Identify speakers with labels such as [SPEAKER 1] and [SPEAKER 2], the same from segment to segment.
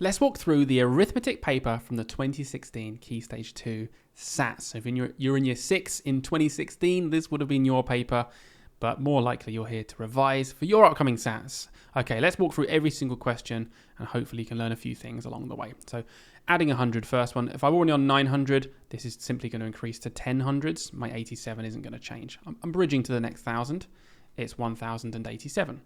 [SPEAKER 1] Let's walk through the arithmetic paper from the 2016 Key Stage 2 SATs. So if you're in year 6 in 2016, this would have been your paper, but more likely you're here to revise for your upcoming SATs. Okay, let's walk through every single question and hopefully you can learn a few things along the way. So adding 100, first one. If I'm already on 900, this is simply going to increase to 10 hundreds. My 87 isn't going to change. I'm bridging to the next 1,000. It's 1,087.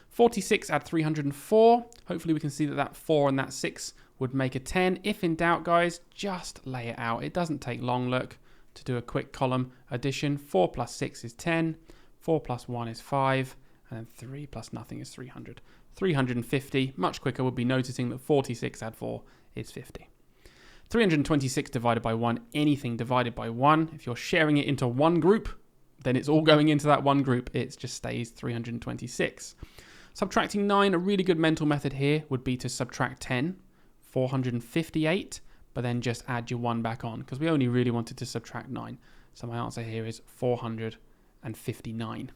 [SPEAKER 1] 46 add 304. Hopefully we can see that that 4 and that 6 would make a 10. If in doubt, guys, just lay it out. It doesn't take long, look, to do a quick column addition. 4 plus 6 is 10. 4 plus 1 is 5. And then 3 plus nothing is 300. 350, much quicker, would be noticing that 46 add 4 is 50. 326 divided by 1, anything divided by 1. If you're sharing it into one group, then it's all going into that one group. It just stays 326. Subtracting 9, a really good mental method here would be to subtract 10, 458, but then just add your 1 back on, because we only really wanted to subtract 9. So my answer here is 459.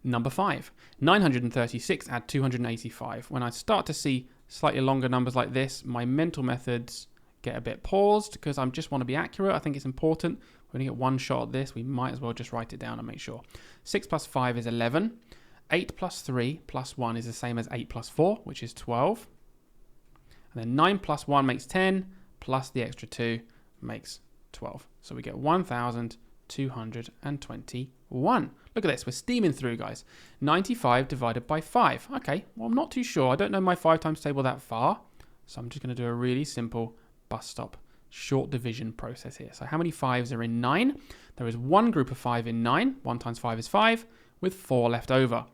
[SPEAKER 1] Number 5, 936 add 285. When I start to see slightly longer numbers like this, my mental methods get a bit paused because I just want to be accurate. I think it's important. We're going to get one shot at this. We might as well just write it down and make sure. 6 plus 5 is 11. 8 plus 3 plus 1 is the same as 8 plus 4, which is 12. And then 9 plus 1 makes 10, plus the extra 2 makes 12. So we get 1,221. Look at this. We're steaming through, guys. 95 divided by 5. Okay, well, I'm not too sure. I don't know my 5 times table that far. So I'm just going to do a really simple bus stop short division process here. So how many 5s are in 9? There is one group of 5 in 9. 1 times 5 is 5, with 4 left over.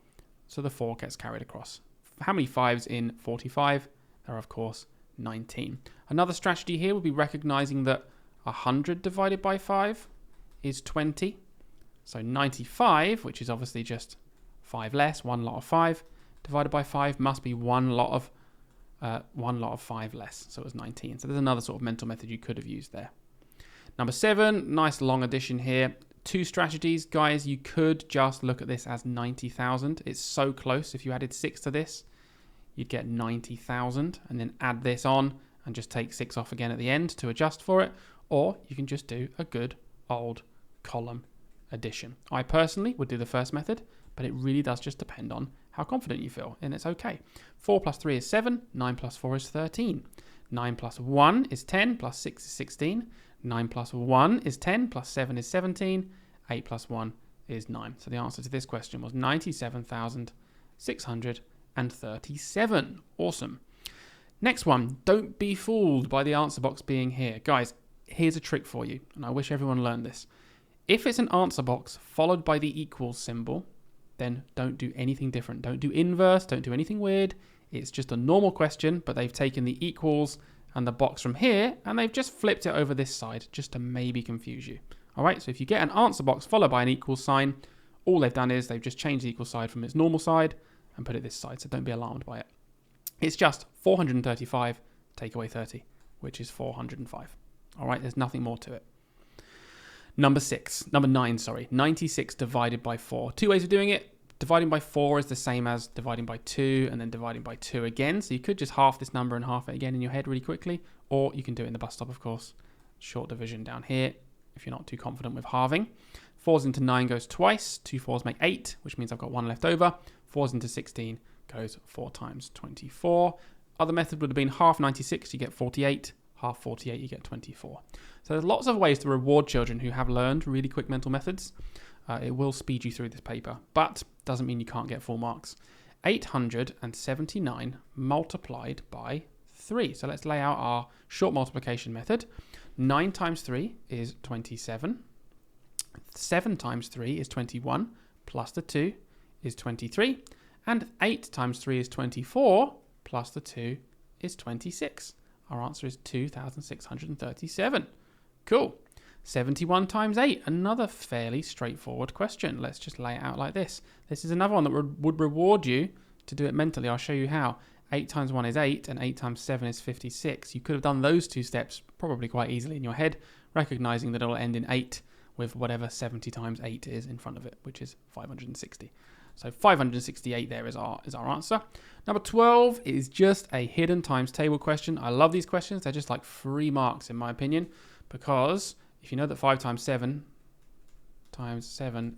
[SPEAKER 1] So the 4 gets carried across. How many 5s in 45? There are, of course, 19. Another strategy here would be recognizing that 100 divided by 5 is 20. So 95, which is obviously just 5 less, one lot of 5, divided by 5 must be one lot of 5 less. So it was 19. So there's another sort of mental method you could have used there. Number 7, nice long addition here. 2 strategies, guys. You could just look at this as 90,000. It's so close. If you added 6 to this, you'd get 90,000, and then add this on and just take 6 off again at the end to adjust for it. Or you can just do a good old column addition. I personally would do the first method, but it really does just depend on how confident you feel, and it's okay. 4 plus 3 is 7. 9 plus 4 is 13. 9 plus 1 is 10, plus 6 is 16. 9 plus 1 is 10, plus 7 is 17. 8 plus 1 is 9. So the answer to this question was 97,637. Awesome. Next one, don't be fooled by the answer box being here. Guys, here's a trick for you, and I wish everyone learned this. If it's an answer box followed by the equals symbol, then don't do anything different. Don't do inverse, don't do anything weird. It's just a normal question, but they've taken the equals and the box from here, and they've just flipped it over this side just to maybe confuse you. All right, so if you get an answer box followed by an equals sign, all they've done is they've just changed the equal side from its normal side and put it this side, so don't be alarmed by it. It's just 435 take away 30, which is 405. All right, there's nothing more to it. Number 9, 96 divided by 4. 2 ways of doing it. Dividing by 4 is the same as dividing by 2 and then dividing by 2 again. So you could just half this number and half it again in your head really quickly, or you can do it in the bus stop, of course. Short division down here if you're not too confident with halving. 4s into 9 goes twice. 2 4s make 8, which means I've got 1 left over. 4s into 16 goes 4 times 24. Other method would have been half 96, you get 48. Half 48, you get 24. So there's lots of ways to reward children who have learned really quick mental methods. It will speed you through this paper, but doesn't mean you can't get full marks. 879 multiplied by 3. So let's lay out our short multiplication method. 9 times 3 is 27. 7 times 3 is 21, plus the 2 is 23. And 8 times 3 is 24, plus the 2 is 26. Our answer is 2,637. Cool. 71 times 8, another fairly straightforward question. Let's just lay it out like this. This is another one that would reward you to do it mentally. I'll show you how. 8 times 1 is 8, and 8 times 7 is 56. You could have done those 2 steps probably quite easily in your head, recognizing that it'll end in 8 with whatever 70 times 8 is in front of it, which is 560. So 568 there is our answer. Number 12 is just a hidden times table question. I love these questions. They're just like 3 marks in my opinion, because if you know that 5 times 7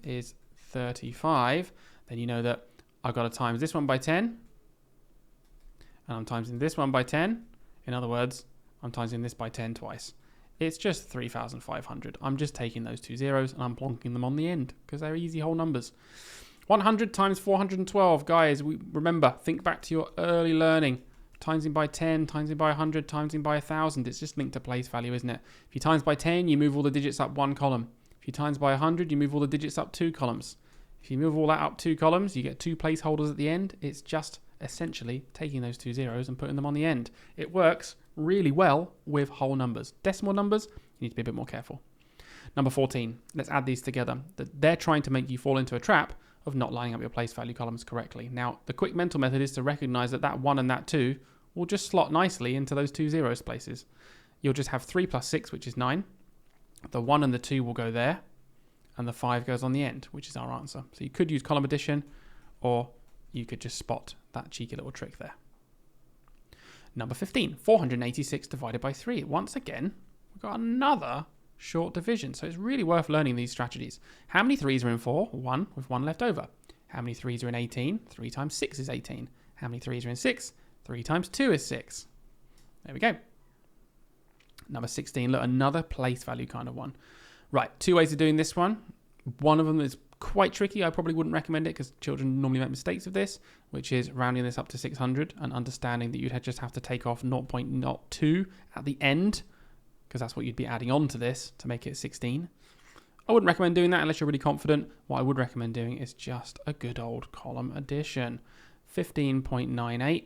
[SPEAKER 1] is 35, then you know that I've got to times this one by 10, and I'm timesing this one by 10. In other words, I'm timesing this by 10 twice. It's just 3,500. I'm just taking those 2 zeros and I'm plonking them on the end because they're easy whole numbers. 100 times 412. Guys, remember, think back to your early learning. Timesing by 10, timesing by 100, timesing by 1,000. It's just linked to place value, isn't it? If you times by 10, you move all the digits up 1 column. If you times by 100, you move all the digits up 2 columns. If you move all that up 2 columns, you get 2 placeholders at the end. It's just essentially taking those 2 zeros and putting them on the end. It works really well with whole numbers. Decimal numbers, you need to be a bit more careful. Number 14, let's add these together. They're trying to make you fall into a trap of not lining up your place value columns correctly. Now, the quick mental method is to recognize that 1 and that 2 will just slot nicely into those 2 zeros places. You'll just have 3 plus 6, which is 9. The 1 and the 2 will go there, and the 5 goes on the end, which is our answer. So you could use column addition, or you could just spot that cheeky little trick there. Number 15, 486 divided by 3. Once again, we've got another short division. So it's really worth learning these strategies. How many 3s are in 4? 1 with 1 left over. How many 3s are in 18? 3 times 6 is 18. How many 3s are in 6? 3 times 2 is 6. There we go. Number 16, look, another place value kind of one. Right, 2 ways of doing this one. One of them is quite tricky. I probably wouldn't recommend it because children normally make mistakes of this, which is rounding this up to 600 and understanding that you'd just have to take off 0.02 at the end, because that's what you'd be adding on to this to make it 16. I wouldn't recommend doing that unless you're really confident. What I would recommend doing is just a good old column addition. 15.98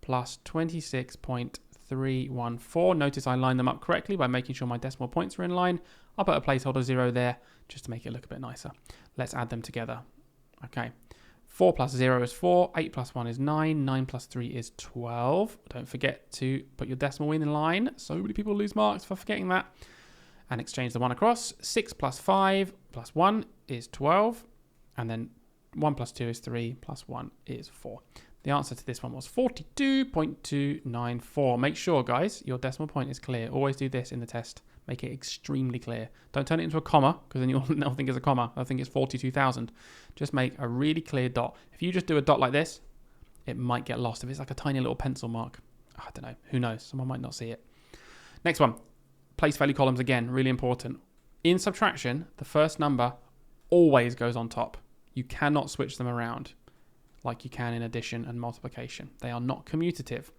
[SPEAKER 1] plus 26.314. Notice I lined them up correctly by making sure my decimal points are in line. I'll put a placeholder 0 there just to make it look a bit nicer. Let's add them together. Okay, 4 plus 0 is 4, 8 plus 1 is 9, 9 plus 3 is 12. Don't forget to put your decimal in line. So many people lose marks for forgetting that. And exchange the 1 across. 6 plus 5 plus 1 is 12. And then 1 plus 2 is 3, plus 1 is 4. The answer to this one was 42.294. Make sure, guys, your decimal point is clear. Always do this in the test. Make it extremely clear. Don't turn it into a comma, because then you'll think it's a comma. I think it's 42,000. Just make a really clear dot. If you just do a dot like this, it might get lost. If it's like a tiny little pencil mark, I don't know. Who knows? Someone might not see it. Next one. Place value columns again, really important. In subtraction, the first number always goes on top. You cannot switch them around like you can in addition and multiplication. They are not commutative.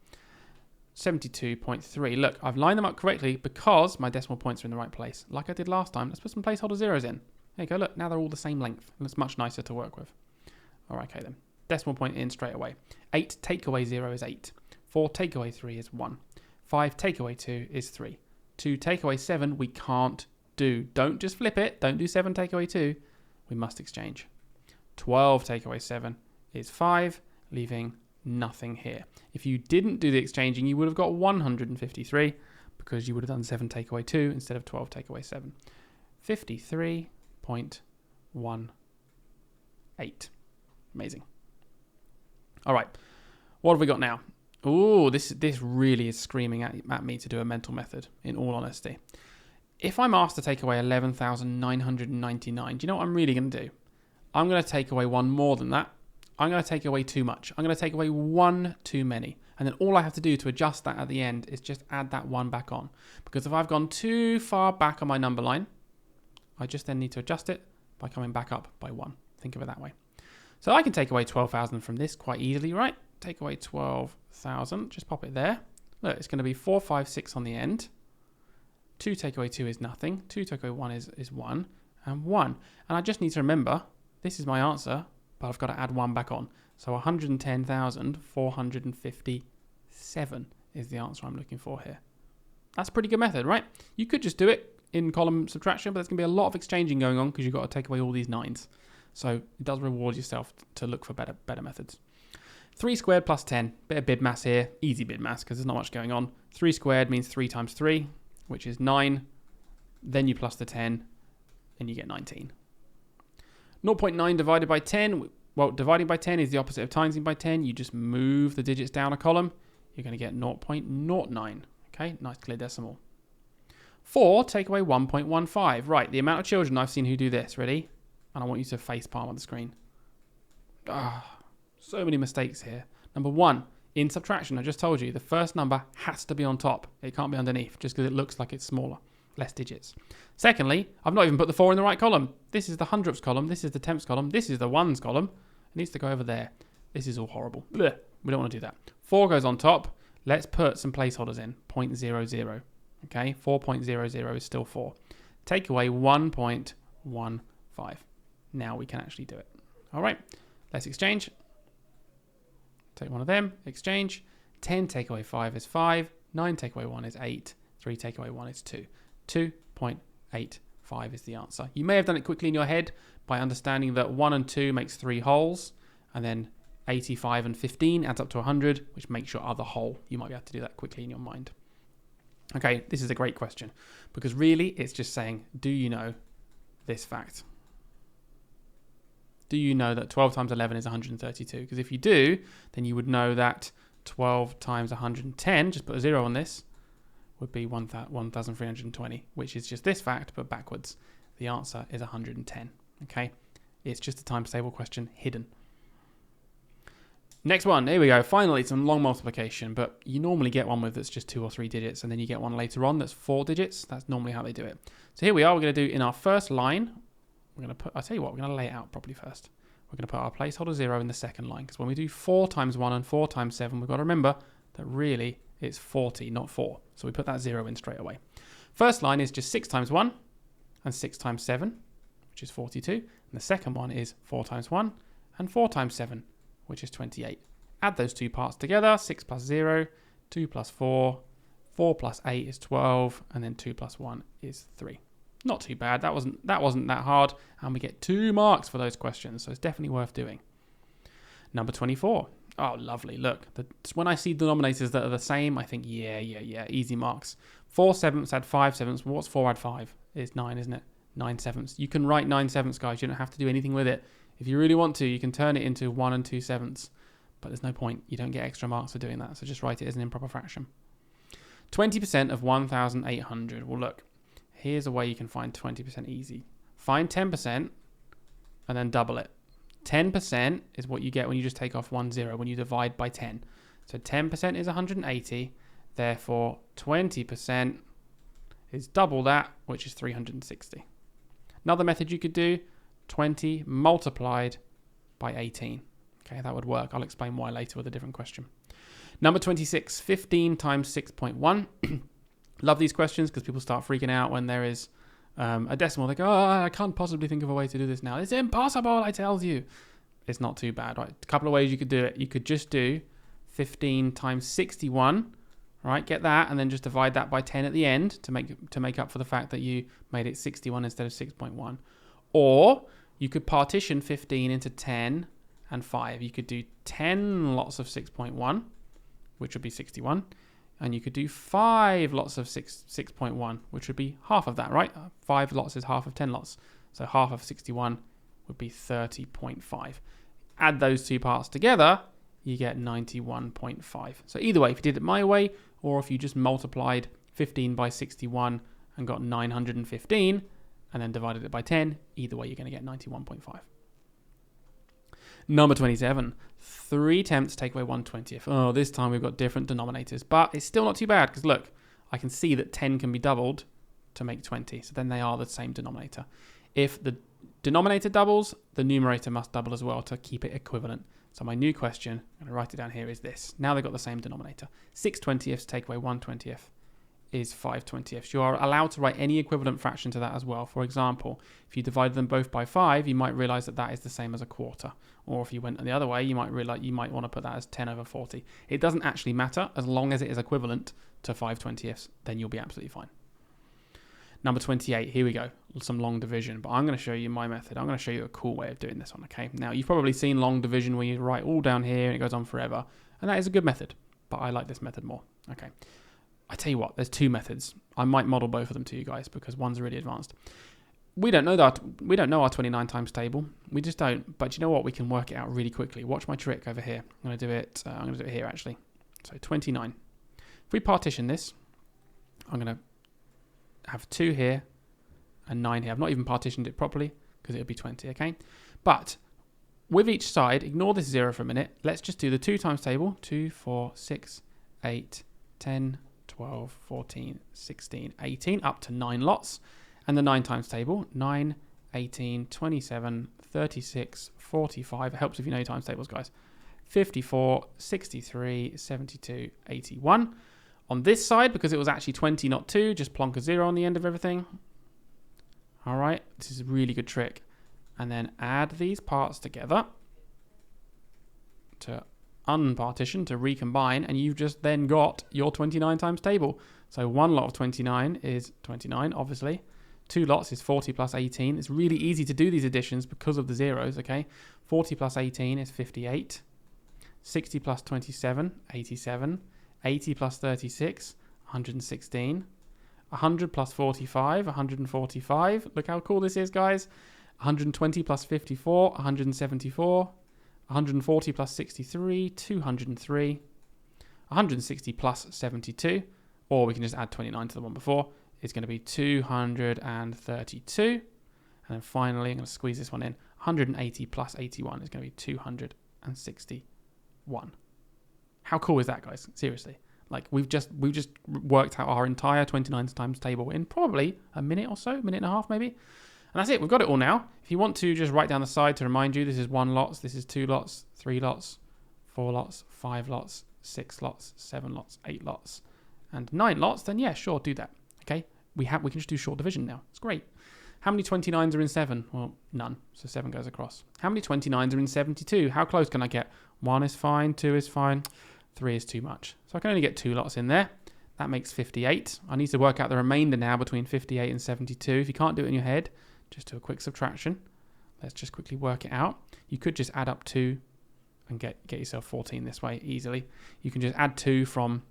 [SPEAKER 1] 72.3. Look, I've lined them up correctly because my decimal points are in the right place. Like I did last time, let's put some placeholder zeros in. There you go, look, now they're all the same length. And it's much nicer to work with. All right, okay then. Decimal point in straight away. 8 take away 0 is 8. 4 take away 3 is 1. 5 take away 2 is 3. 2 take away 7 we can't do. Don't just flip it. Don't do 7 take away 2. We must exchange. 12 take away 7 is 5, leaving nothing here. If you didn't do the exchanging, you would have got 153 because you would have done 7 take away 2 instead of 12 take away 7. 53.18. Amazing. All right. What have we got now? Oh, this really is screaming at me to do a mental method, in all honesty. If I'm asked to take away 11,999, do you know what I'm really going to do? I'm going to take away one more than that. I'm going to take away too much. I'm going to take away one too many. And then all I have to do to adjust that at the end is just add that one back on. Because if I've gone too far back on my number line, I just then need to adjust it by coming back up by 1. Think of it that way. So I can take away 12,000 from this quite easily, right? Take away 12,000, just pop it there. Look, it's going to be 4, 5, 6 on the end. 2 take away 2 is nothing. 2 take away 1 is 1 and 1. And I just need to remember, this is my answer, but I've got to add 1 back on. So 110,457 is the answer I'm looking for here. That's a pretty good method, right? You could just do it in column subtraction, but there's going to be a lot of exchanging going on because you've got to take away all these 9s. So it does reward yourself to look for better methods. 3 squared plus 10. Bit of BODMAS here. Easy BODMAS because there's not much going on. 3 squared means 3 times 3, which is 9. Then you plus the 10, and you get 19. 0.9 divided by 10. Well, dividing by 10 is the opposite of timesing by 10. You just move the digits down a column. You're going to get 0.09. Okay, nice clear decimal. 4, take away 1.15. Right, the amount of children I've seen who do this. Ready? And I want you to face palm on the screen. So many mistakes here. Number 1, in subtraction, I just told you, the first number has to be on top. It can't be underneath, just because it looks like it's smaller, less digits. Secondly, I've not even put the 4 in the right column. This is the hundredths column. This is the tenths column. This is the ones column. It needs to go over there. This is all horrible. Blech. We don't want to do that. 4 goes on top. Let's put some placeholders in. 0.00. Okay, 4.00 is still 4. Take away 1.15. Now we can actually do it. All right, let's exchange. Take one of them, exchange. 10 take away 5 is 5. 9 take away 1 is 8. 3 take away 1 is 2. 2.85 is the answer. You may have done it quickly in your head by understanding that 1 and 2 makes 3 wholes, and then 85 and 15 adds up to 100, which makes your other whole. You might be able to do that quickly in your mind. Okay, this is a great question, because really it's just saying, do you know this fact? Do you know that 12 times 11 is 132? Because if you do, then you would know that 12 times 110, just put a 0 on this, would be 1,320, which is just this fact, but backwards. The answer is 110, okay? It's just a times table question hidden. Next one, here we go. Finally, some long multiplication, but you normally get one with that's just 2 or 3 digits, and then you get one later on that's 4 digits. That's normally how they do it. So here we are. We're going to do in our first line, we're going to put, I'll tell you what, we're going to lay it out properly first. We're going to put our placeholder 0 in the second line, because when we do 4 times 1 and 4 times 7, we've got to remember that really it's 40, not 4. So we put that 0 in straight away. First line is just 6 times 1 and 6 times 7, which is 42. And the second one is 4 times 1 and 4 times 7, which is 28. Add those two parts together, 6 plus 0, 2 plus 4, 4 plus 8 is 12, and then 2 plus 1 is 3. Not too bad. That wasn't that hard, and we get 2 marks for those questions, so it's definitely worth doing. Number 24. Oh, lovely. Look, when I see denominators that are the same, I think, yeah, easy marks. 4 sevenths add 5 sevenths. Well, what's 4 add 5? It's 9, isn't it? 9 sevenths. You can write 9 sevenths, guys. You don't have to do anything with it. If you really want to, you can turn it into 1 and 2 sevenths. But there's no point. You don't get extra marks for doing that. So just write it as an improper fraction. 20% of 1,800. Well, look. Here's a way you can find 20% easy. Find 10% and then double it. 10% is what you get when you just take off 1 0, when you divide by 10. So 10% is 180. Therefore, 20% is double that, which is 360. Another method you could do, 20 multiplied by 18. Okay, that would work. I'll explain why later with a different question. Number 26, 15 times 6.1. Love these questions because people start freaking out when there is a decimal. They go, oh, I can't possibly think of a way to do this now. It's impossible, I tell you. It's not too bad, right? A couple of ways you could do it. You could just do 15 times 61, right? Get that, and then just divide that by 10 at the end to make up for the fact that you made it 61 instead of 6.1. Or you could partition 15 into 10 and 5. You could do 10 lots of 6.1, which would be 61. And you could do 5 lots of 6.1, which would be half of that, right? 5 lots is half of 10 lots. So half of 61 would be 30.5. Add those two parts together, you get 91.5. So either way, if you did it my way, or if you just multiplied 15 by 61 and got 915, and then divided it by 10, either way, you're going to get 91.5. Number 27, 3/10 take away 1/20. Oh, this time we've got different denominators, but it's still not too bad because look, I can see that 10 can be doubled to make 20. So then they are the same denominator. If the denominator doubles, the numerator must double as well to keep it equivalent. So my new question, I'm going to write it down here, is this. Now they've got the same denominator. 6/20 take away 1/20 is 5/20. You are allowed to write any equivalent fraction to that as well. For example, if you divide them both by 5, you might realize that that is the same as a quarter. Or if you went the other way, you might want to put that as 10 over 40. It doesn't actually matter as long as it is equivalent to 5/20, then you'll be absolutely fine. Number 28, here we go. Some long division, but I'm going to show you my method. I'm going to show you a cool way of doing this one, okay? Now, you've probably seen long division where you write all down here and it goes on forever. And that is a good method, but I like this method more. Okay. I tell you what, there's 2 methods. I might model both of them to you guys because one's really advanced. we don't know our 29 times table. We just don't. But you know what? We can work it out really quickly. Watch my trick over here. I'm going to do it. I'm going to do it here actually. So 29. If we partition this, I'm going to have 2 here and 9 here. I've not even partitioned it properly because it would be 20. Okay, but with each side, ignore this 0 for a minute. Let's just do the 2 times table. 2, 4, 6, 8, 10, 12, 14, 16, 18, up to 9 lots. And the 9 times table, 9, 18, 27, 36, 45. It helps if you know your times tables, guys. 54, 63, 72, 81. On this side, because it was actually 20, not 2, just plonk a 0 on the end of everything. All right, this is a really good trick. And then add these parts together to unpartition, to recombine, and you've just then got your 29 times table. So 1 lot of 29 is 29, obviously. 2 lots is 40 plus 18. It's really easy to do these additions because of the zeros, okay? 40 plus 18 is 58. 60 plus 27, 87. 80 plus 36, 116. 100 plus 45, 145. Look how cool this is, guys. 120 plus 54, 174. 140 plus 63, 203. 160 plus 72. Or we can just add 29 to the one before. It's going to be 232. And then finally, I'm going to squeeze this one in. 180 plus 81 is going to be 261. How cool is that, guys? Seriously. Like, we've just worked out our entire 29 times table in probably a minute or so, minute and a half maybe. And that's it. We've got it all now. If you want to just write down the side to remind you, this is 1 lot, this is 2 lots, 3 lots, 4 lots, 5 lots, 6 lots, 7 lots, 8 lots, and 9 lots, then yeah, sure, do that. Okay, we can just do short division now. It's great. How many 29s are in 7? Well, none. So 7 goes across. How many 29s are in 72? How close can I get? 1 is fine. 2 is fine. 3 is too much. So I can only get 2 lots in there. That makes 58. I need to work out the remainder now between 58 and 72. If you can't do it in your head, just do a quick subtraction. Let's just quickly work it out. You could just add up 2 and get yourself 14 this way easily. You can just add 2 from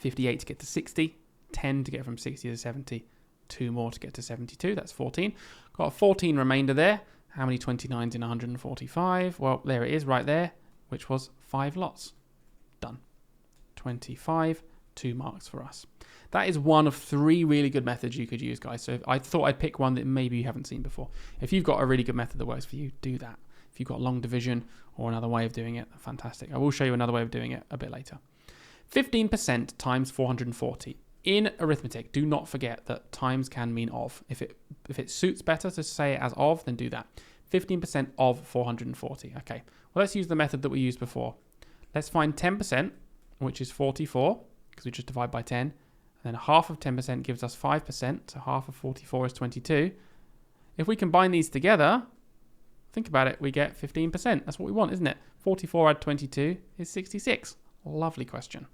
[SPEAKER 1] 58 to get to 60. 10 to get from 60 to 70, 2 more to get to 72, that's 14. Got a 14 remainder there. How many 29s in 145? Well, there it is right there, which was 5 lots. Done. 25, 2 marks for us. That is one of 3 really good methods you could use, guys. So I thought I'd pick one that maybe you haven't seen before. If you've got a really good method that works for you, do that. If you've got long division or another way of doing it, fantastic. I will show you another way of doing it a bit later. 15% times 440. In arithmetic, do not forget that times can mean of. If it suits better to say it as of, then do that. 15% of 440. Okay, well, let's use the method that we used before. Let's find 10%, which is 44, because we just divide by 10. And then half of 10% gives us 5%, so half of 44 is 22. If we combine these together, think about it, we get 15%. That's what we want, isn't it? 44 add 22 is 66. Lovely question.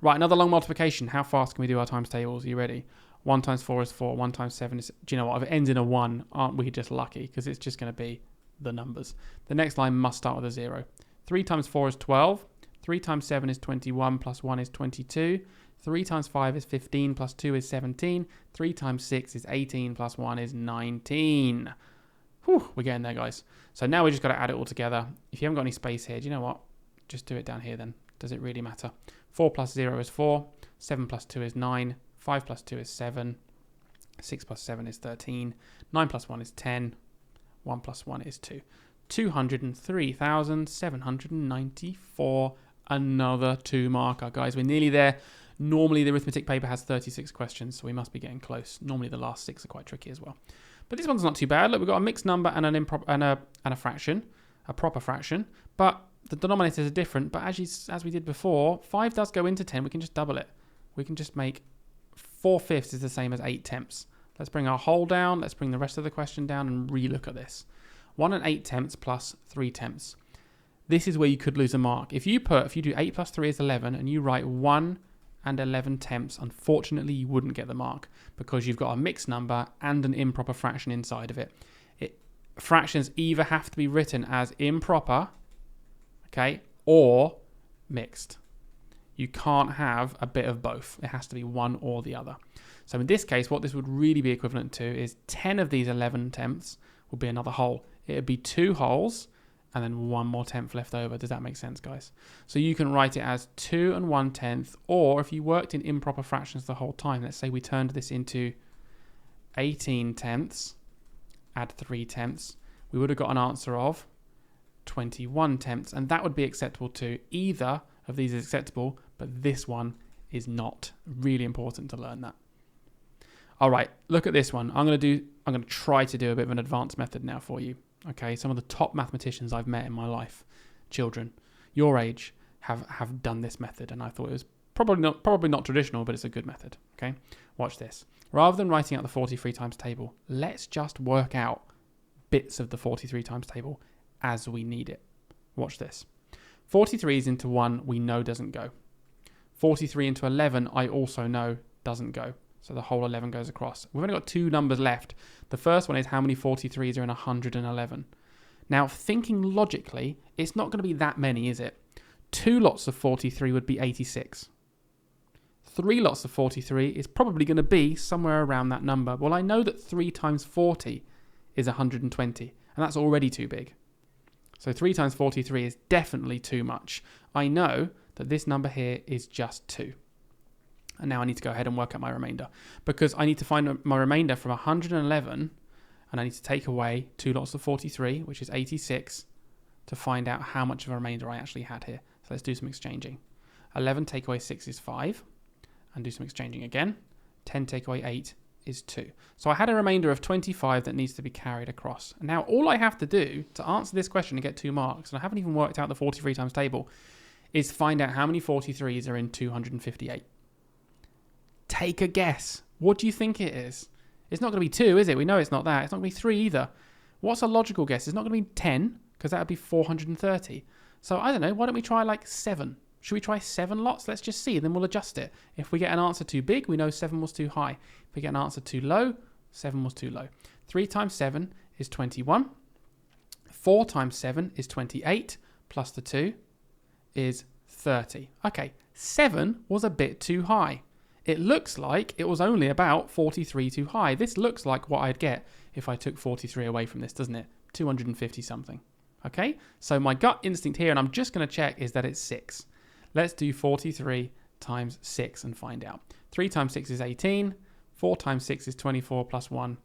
[SPEAKER 1] Right, another long multiplication. How fast can we do our times tables? Are you ready? 1 times 4 is 4. 1 times 7 is... Do you know what? If it ends in a 1, aren't we just lucky? Because it's just going to be the numbers. The next line must start with a 0. 3 times 4 is 12. 3 times 7 is 21 plus 1 is 22. 3 times 5 is 15 plus 2 is 17. 3 times 6 is 18 plus 1 is 19. Whew, we're getting there, guys. So now we just got to add it all together. If you haven't got any space here, do you know what? Just do it down here then. Does it really matter? 4 plus 0 is 4. 7 plus 2 is 9. 5 plus 2 is 7. 6 plus 7 is 13. 9 plus 1 is 10. 1 plus 1 is 2. 203,794. Another 2 marker. Guys, we're nearly there. Normally, the arithmetic paper has 36 questions, so we must be getting close. Normally, the last 6 are quite tricky as well. But this one's not too bad. Look, we've got a mixed number and an improper and a fraction, a proper fraction. But the denominators are different. But as we did before, 5 does go into 10. We can just double it. We can just make 4/5 is the same as 8/10. Let's bring our whole down. Let's bring the rest of the question down and re-look at this. 1 8/10 plus 3/10. This is where you could lose a mark. If you do 8 plus 3 is 11 and you write 1 and 11/10, unfortunately you wouldn't get the mark because you've got a mixed number and an improper fraction inside of it. Fractions either have to be written as improper, okay, or mixed. You can't have a bit of both. It has to be one or the other. So in this case, what this would really be equivalent to is 10 of these 11/10 would be another whole. It would be 2 wholes and then 1 more tenth left over. Does that make sense, guys? So you can write it as 2 1/10, or if you worked in improper fractions the whole time, let's say we turned this into 18/10, add 3/10, we would have got an answer of 21/10, and that would be acceptable too. Either of these is acceptable, but this one is not. Really important to learn that. All right, look at this one. I'm going to try to do a bit of an advanced method now for you. Okay, some of the top mathematicians I've met in my life, children your age, have done this method, and I thought it was probably not traditional, but it's a good method. Okay, watch this. Rather than writing out the 43 times table, let's just work out bits of the 43 times table as we need it. Watch this. 43s into 1 we know doesn't go. 43 into 11 I also know doesn't go. So the whole 11 goes across. We've only got 2 numbers left. The first one is how many 43s are in 111. Now, thinking logically, it's not going to be that many, is it? 2 lots of 43 would be 86. 3 lots of 43 is probably going to be somewhere around that number. Well, I know that 3 times 40 is 120, and that's already too big. So 3 times 43 is definitely too much. I know that this number here is just 2. And now I need to go ahead and work out my remainder, because I need to find my remainder from 111, and I need to take away 2 lots of 43, which is 86, to find out how much of a remainder I actually had here. So let's do some exchanging. 11 take away 6 is 5, and do some exchanging again. 10 take away 8 is 2. So I had a remainder of 25 that needs to be carried across. And now all I have to do to answer this question and get 2 marks, and I haven't even worked out the 43 times table, is find out how many 43s are in 258. Take a guess. What do you think it is? It's not going to be 2, is it? We know it's not that. It's not going to be 3 either. What's a logical guess? It's not going to be 10, because that would be 430. So I don't know. Why don't we try like 7? Should we try 7 lots? Let's just see, then we'll adjust it. If we get an answer too big, we know 7 was too high. If we get an answer too low, 7 was too low. 3 times 7 is 21. 4 times 7 is 28, plus the 2 is 30. Okay, 7 was a bit too high. It looks like it was only about 43 too high. This looks like what I'd get if I took 43 away from this, doesn't it? 250 something. Okay, so my gut instinct here, and I'm just going to check, is that it's 6. Let's do 43 times 6 and find out. 3 times 6 is 18. 4 times 6 is 24, plus 1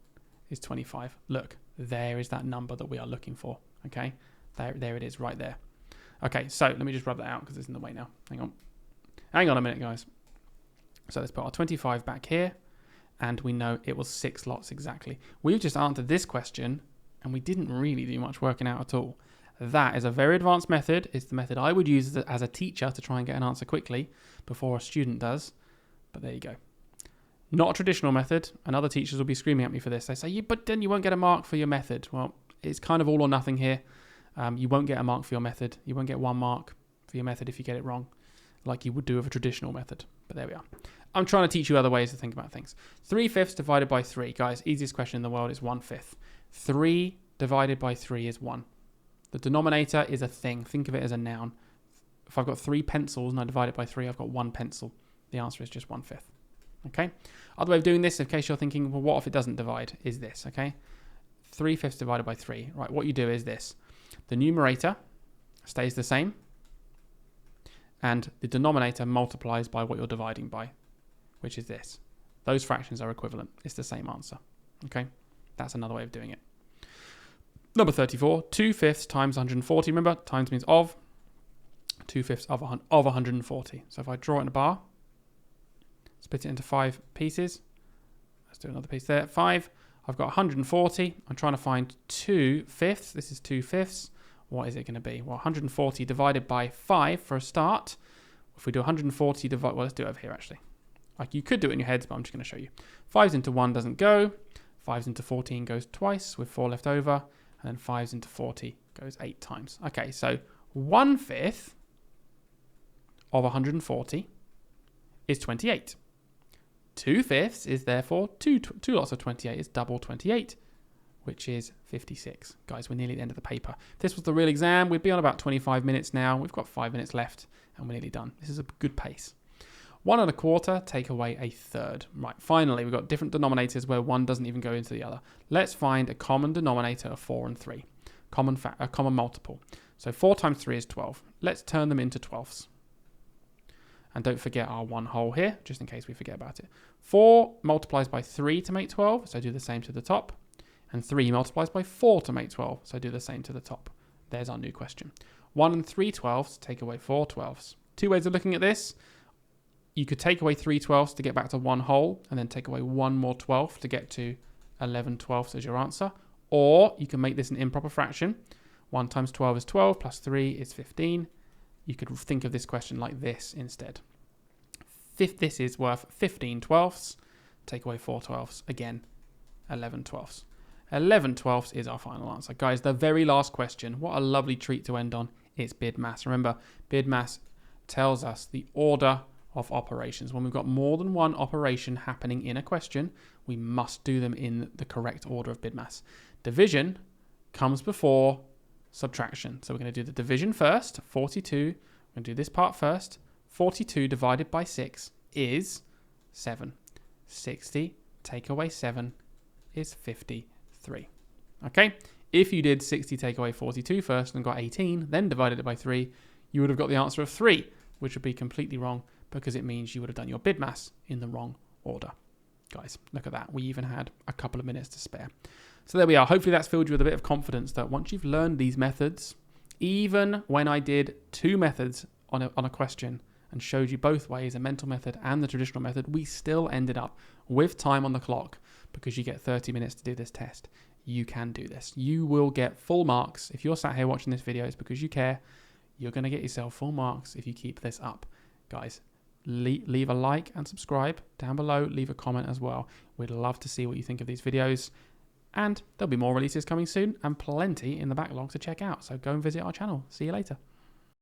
[SPEAKER 1] is 25. Look, there is that number that we are looking for. Okay, there it is right there. Okay, so let me just rub that out because it's in the way now. Hang on a minute, guys. So let's put our 25 back here, and we know it was 6 lots exactly. We've just answered this question, and we didn't really do much working out at all. That is a very advanced method. It's the method I would use as a teacher to try and get an answer quickly before a student does. But there you go. Not a traditional method, and other teachers will be screaming at me for this. They say, yeah, but then you won't get a mark for your method. Well, it's kind of all or nothing here. You won't get a mark for your method. You won't get 1 mark for your method if you get it wrong, like you would do with a traditional method. But there we are. I'm trying to teach you other ways to think about things. 3/5 divided by 3. Guys, easiest question in the world is 1/5. 3 divided by 3 is 1. The denominator is a thing. Think of it as a noun. If I've got 3 pencils and I divide it by 3, I've got 1 pencil. The answer is just 1/5. Okay? Other way of doing this, in case you're thinking, well, what if it doesn't divide, is this, okay? 3/5 divided by 3. Right, what you do is this. The numerator stays the same, and the denominator multiplies by what you're dividing by, which is this. Those fractions are equivalent. It's the same answer. Okay? That's another way of doing it. Number 34, 2/5 times 140. Remember, times means of. 2/5 of 140. So if I draw it in a bar, split it into 5 pieces. Let's do another piece there. 5. I've got 140. I'm trying to find 2/5. This is 2/5. What is it going to be? Well, 140 divided by 5 for a start. If we do 140 well, let's do it over here actually. Like you could do it in your heads, but I'm just going to show you. 5s into 1 doesn't go. 5s into 14 goes twice with 4 left over. And then 5s into 40 goes 8 times. Okay, so 1/5 of 140 is 28. 2/5 is therefore 2 lots of 28 is double 28, which is 56. Guys, we're nearly at the end of the paper. If this was the real exam, we'd be on about 25 minutes now. We've got 5 minutes left, and we're nearly done. This is a good pace. 1 1/4, take away a third. Right, finally, we've got different denominators where one doesn't even go into the other. Let's find a common denominator of 4 and 3. A common multiple. So 4 times 3 is 12. Let's turn them into 12ths. And don't forget our 1 whole here, just in case we forget about it. 4 multiplies by 3 to make 12, so do the same to the top. And 3 multiplies by 4 to make 12, so do the same to the top. There's our new question. 1 3/12, take away 4 12ths. Two ways of looking at this. You could take away 3 12ths to get back to 1 whole, and then take away 1 more 12th to get to 11 12ths as your answer. Or you can make this an improper fraction. 1 times 12 is 12, plus 3 is 15. You could think of this question like this instead. This is worth 15 12ths. Take away 4 12ths. Again, 11 12ths. 11 12ths is our final answer. Guys, the very last question. What a lovely treat to end on. It's BODMAS. Remember, BODMAS tells us the order of operations. When we've got more than one operation happening in a question, we must do them in the correct order of BODMAS. Division comes before subtraction. So we're going to do the division first, 42. We're going to do this part first. 42 divided by 6 is 7. 60 take away 7 is 53. Okay? If you did 60 take away 42 first and got 18, then divided it by 3, you would have got the answer of 3, which would be completely wrong because it means you would have done your BODMAS in the wrong order. Guys, look at that. We even had a couple of minutes to spare. So there we are. Hopefully that's filled you with a bit of confidence that once you've learned these methods, even when I did 2 methods on a question and showed you both ways, a mental method and the traditional method, we still ended up with time on the clock because you get 30 minutes to do this test. You can do this. You will get full marks. If you're sat here watching this video, it's because you care. You're going to get yourself full marks if you keep this up. Guys, leave a like and subscribe down below. Leave a comment as well. We'd love to see what you think of these videos. And there'll be more releases coming soon and plenty in the backlog to check out. So go and visit our channel. See you later.